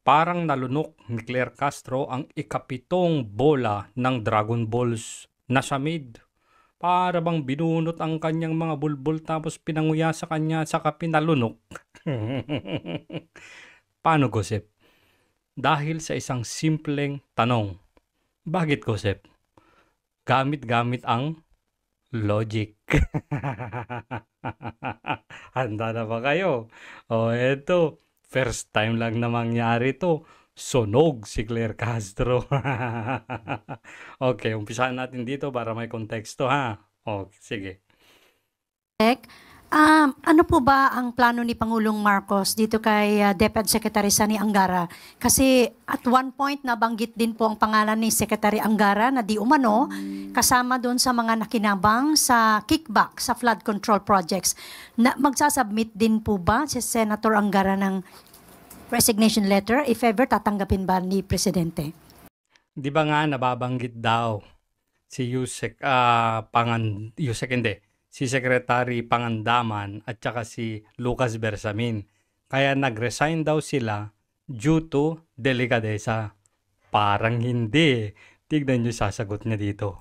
Parang nalunok ni Claire Castro ang ikapitong bola ng Dragon Balls na sa mid. Para bang binunot ang kanyang mga bulbul tapos pinanguya sa kanya saka pinalunok. Paano, Gosep? Dahil sa isang simpleng tanong. Bakit, Gosep? Gamit-gamit ang logic. Handa na ba kayo? O eto, first time lang na mangyari to. Sunog si Claire Castro. Okay, umpisahan natin dito para may konteksto ha. Okay, sige. Ano po ba ang plano ni Pangulong Marcos dito kay DepEd Secretary Sani Angara? Kasi at one point nabanggit din po ang pangalan ni Secretary Angara na di umano kasama doon sa mga nakinabang sa kickback sa flood control projects. Magsasubmit din po ba si Senator Angara ng resignation letter if ever tatanggapin ba ni Presidente? Di ba nga nababanggit daw si si Secretary Pangandaman at saka si Lucas Bersamin. Kaya nag-resign daw sila due to delikadesa. Parang hindi. Tignan nyo sasagot niya dito.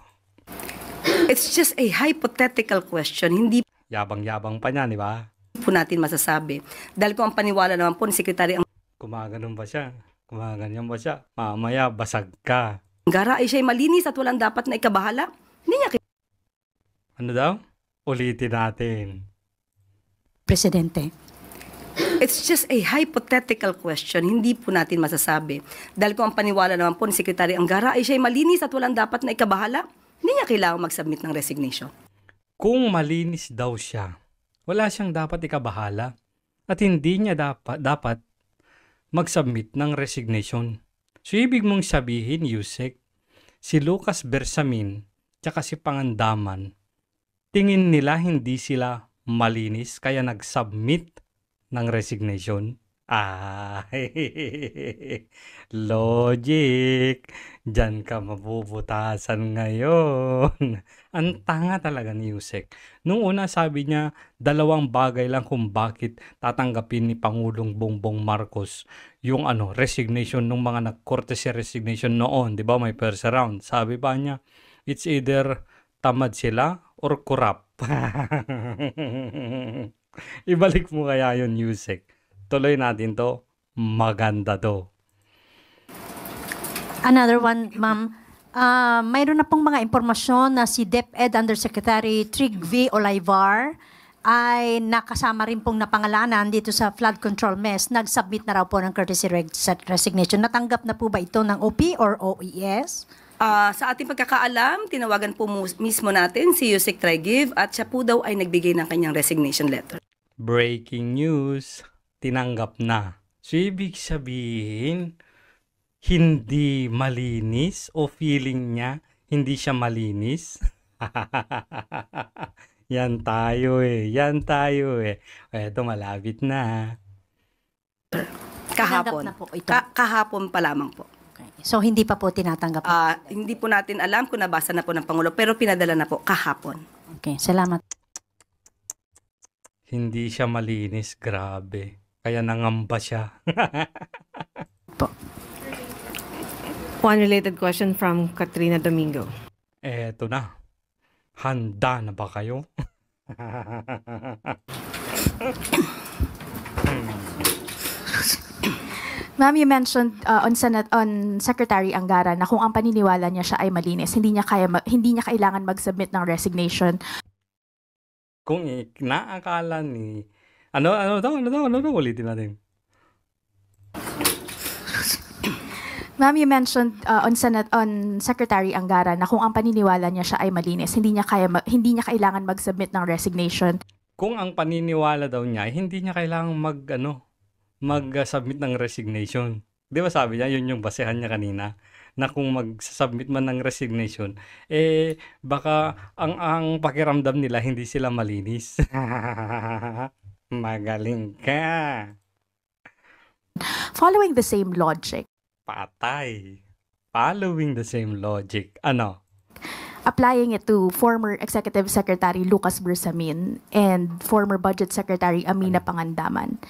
It's just a hypothetical question. Hindi Yabang-yabang pa niya, di ba? po natin masasabi. Dahil kung ang paniwala naman po ni Secretary Gumaganon ba siya? Gumaganyan ba siya? Mamaya basag ka. Angara ay siya'y malinis at walang dapat na ikabahala. Hindi niya Ano daw? Ulitin natin. Presidente. It's just a hypothetical question. Hindi po natin masasabi. Dahil kung ang paniwala naman po ni Secretary Angara ay siya'y malinis at walang dapat na ikabahala, hindi niya kailangang mag-submit ng resignation. Kung malinis daw siya, wala siyang dapat ikabahala at hindi niya dapat mag-submit ng resignation. So, ibig mong sabihin, Yusek, si Lucas Bersamin tsaka si Pangandaman, tingin nila hindi sila malinis kaya nag-submit ng resignation. Logic. Diyan ka mabubutasan ngayon. Ang tanga talaga ni Yusek. Nung una sabi niya, dalawang bagay lang kung bakit tatanggapin ni Pangulong Bongbong Marcos yung resignation ng mga nag-courtesy resignation noon. Di ba may first round? Sabi ba niya, it's either tamad sila or corrupt. Ibalik mo kaya yun, Yusek. Tuloy natin to. Maganda to. Another one, ma'am. Mayroon na pong mga impormasyon na si DepEd Undersecretary Trig V. Olivar ay nakasama rin pong napangalanan dito sa flood control mess. Nag-submit na raw po ng courtesy resignation. Natanggap na po ba ito ng OP or OES? Sa ating pagkakaalam, tinawagan po mismo natin si Yusek Trigiv at siya po daw ay nagbigay ng kanyang resignation letter. Breaking news. Tinanggap na. So, ibig sabihin, hindi malinis o feeling niya hindi siya malinis? Yan tayo eh. Eto, malapit na. Kahapon. Na po ito. Kahapon pa lamang po. Okay. So, hindi pa po tinatanggap. Hindi po natin alam kung nabasa na po ng Pangulo, pero pinadala na po kahapon. Okay, salamat. Hindi siya malinis, grabe. Kaya nangamba siya. One related question from Katrina Domingo. Eto na. Handa na ba kayo? Ma'am, you mentioned on Secretary Angara na kung ang paniniwala niya siya ay malinis, hindi niya kailangan mag-submit ng resignation. Kung inaakala ni ano daw, ulitin natin. Ma'am, you mentioned on Secretary Angara na kung ang paniniwala niya siya ay malinis, hindi niya kailangan mag-submit ng resignation. Kung ang paniniwala daw niya, hindi niya kailangan mag-submit ng resignation. Di ba sabi niya, yun yung basehan niya kanina, na kung mag-submit man ng resignation, baka ang pakiramdam nila hindi sila malinis. Magaling ka. Following the same logic. Patay. Following the same logic. Ano? Applying it to former Executive Secretary Lucas Bersamin and former Budget Secretary Amina Pangandaman.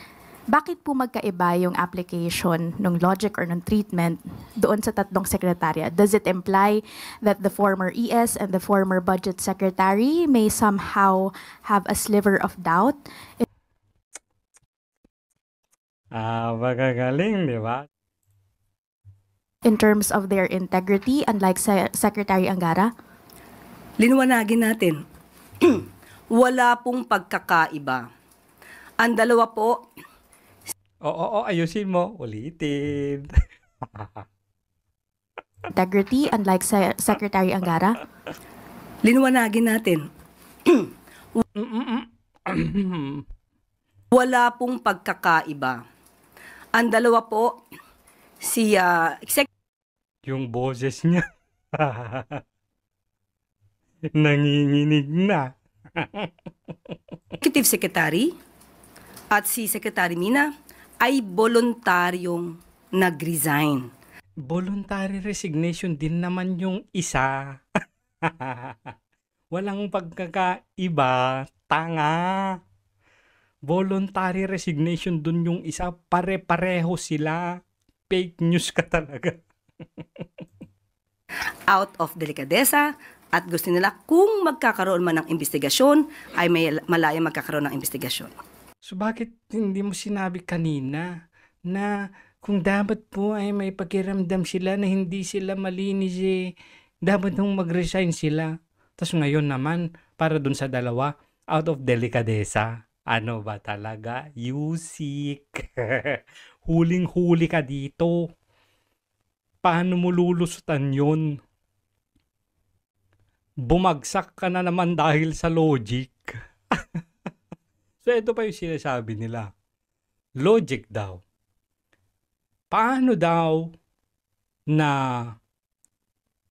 Bakit po magkaiba yung application ng logic or ng treatment doon sa tatlong sekretarya? Does it imply that the former ES and the former budget secretary may somehow have a sliver of doubt Magagaling, di ba? in terms of their integrity, unlike Secretary Angara? Liwanagin natin, wala pong pagkakaiba. Ang dalawa po, Oo, ayusin mo. Ulitin. Integrity, unlike Secretary Angara? liwanagin natin, wala pong pagkakaiba. Ang dalawa po, si Yung boses niya. Nanginginig na. Executive Secretary at si Secretary Mina ay voluntaryong nag-resign. Voluntary resignation din naman yung isa. Walang pagkakaiba. Tanga. Voluntary resignation dun yung isa. Pare-pareho sila. Fake news ka talaga. Out of delikadesa at gusto nila kung magkakaroon man ng investigasyon ay may malaya magkakaroon ng investigasyon. So bakit hindi mo sinabi kanina na kung dapat po ay may pakiramdam sila na hindi sila malinis dapat nung mag-resign sila. Tapos ngayon naman, para dun sa dalawa, out of delikadesa. Ano ba talaga? Yusik. Huling-huli ka dito. Paano mo lulusutan yun? Bumagsak ka na naman dahil sa logic. So ito pa yung sinasabi nila. Logic daw. Paano daw na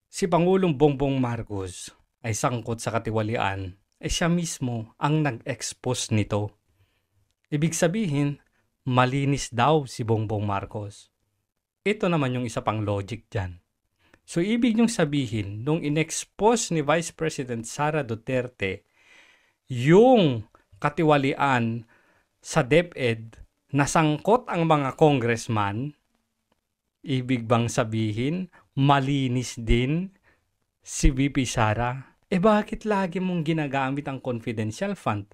si Pangulong Bongbong Marcos ay sangkot sa katiwalian, siya mismo ang nag-expose nito. Ibig sabihin, malinis daw si Bongbong Marcos. Ito naman yung isa pang logic dyan. So ibig niyong sabihin, nung in-expose ni Vice President Sara Duterte yung katiwalian sa DepEd na sangkot ang mga congressman, ibig bang sabihin, malinis din si VP Sara? Bakit lagi mong ginagamit ang confidential fund?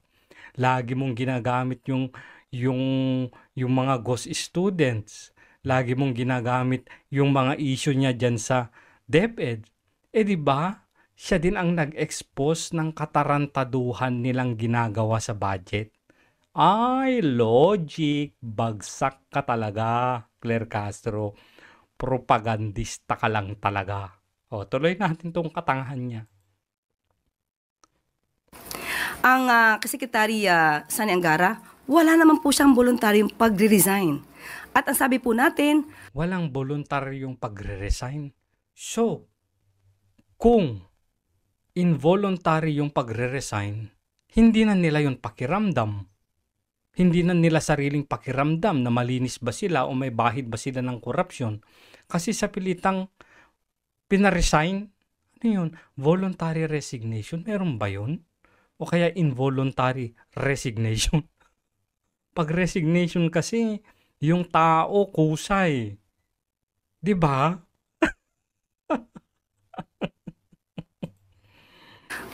Lagi mong ginagamit yung mga ghost students. Lagi mong ginagamit yung mga issue niya dyan sa DepEd. Di ba? Siya din ang nag-expose ng katarantaduhan nilang ginagawa sa budget. Ay, logic. Bagsak ka talaga, Claire Castro. Propagandista ka lang talaga. Tuloy natin tong katangahan niya. Ang Secretary Sani Angara, wala naman po siyang voluntaryong pagre-resign. At ang sabi po natin, walang voluntaryong pagre-resign. So, kung involuntary yung pagre-resign, hindi na nila yung pakiramdam. Hindi na nila sariling pakiramdam na malinis ba sila o may bahid ba sila ng korupsyon. Kasi sa pilitang pinaresign, ano yun? Voluntary resignation, meron ba yun? O kaya involuntary resignation? Pag resignation kasi, yung tao kusay. Di ba?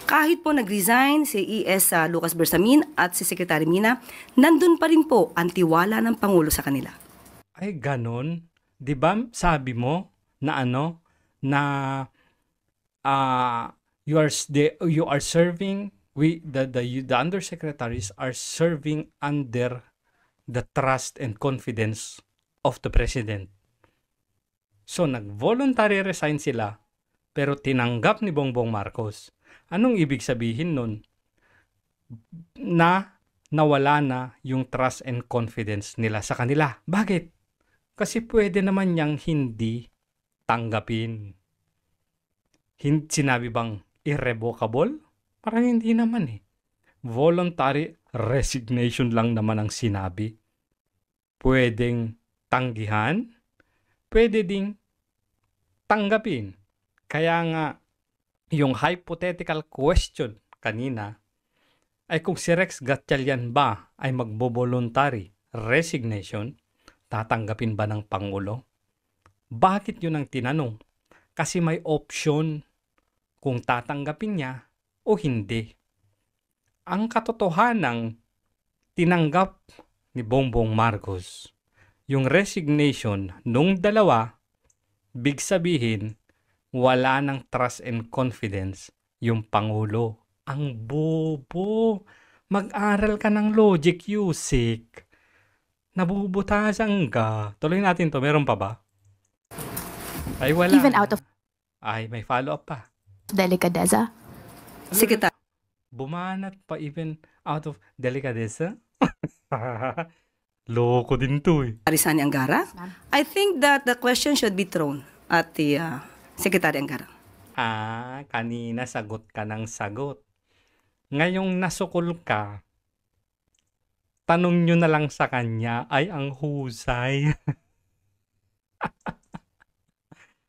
kahit po nag-resign si ES Lucas Bersamin at si Secretary Mina, nandun pa rin po ang tiwala ng Pangulo sa kanila. Ay, ganon. Di ba sabi mo na you are serving, the undersecretaries are serving under the trust and confidence of the President. So, nag-voluntary resign sila, pero tinanggap ni Bongbong Marcos. Anong ibig sabihin nun? Na nawala na yung trust and confidence nila sa kanila. Bakit? Kasi pwede naman niyang hindi tanggapin. Sinabi bang irrevocable? Parang hindi naman eh. Voluntary resignation lang naman ang sinabi. Pwedeng tanggihan, pwede ding tanggapin. Kaya nga, yung hypothetical question kanina ay kung si Rex Gatchalian ba ay magbo-voluntary resignation, tatanggapin ba ng Pangulo? Bakit yun ang tinanong? Kasi may option kung tatanggapin niya o hindi. Ang katotohanang tinanggap ni Bongbong Marcos yung resignation nung dalawa, big sabihin, wala ng trust and confidence yung Pangulo. Ang bobo. Mag-aral ka ng logic, Yusik. Nabubutasan ka. Tuloy natin to. Meron pa ba? Ay, wala. Even out of Ay, may follow-up pa. delicadeza? Secretary. Bumanat pa even out of delicadeza? Loko din to eh. Sani Angara, I think that the question should be thrown at the Secretary Angara. Kanina sagot ka ng sagot. Ngayong nasukol ka, tanong nyo na lang sa kanya, ay ang husay.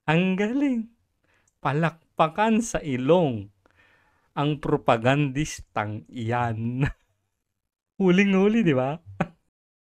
Ang galing. Palakpakan sa ilong ang propagandistang iyan. Huling-huli, di ba?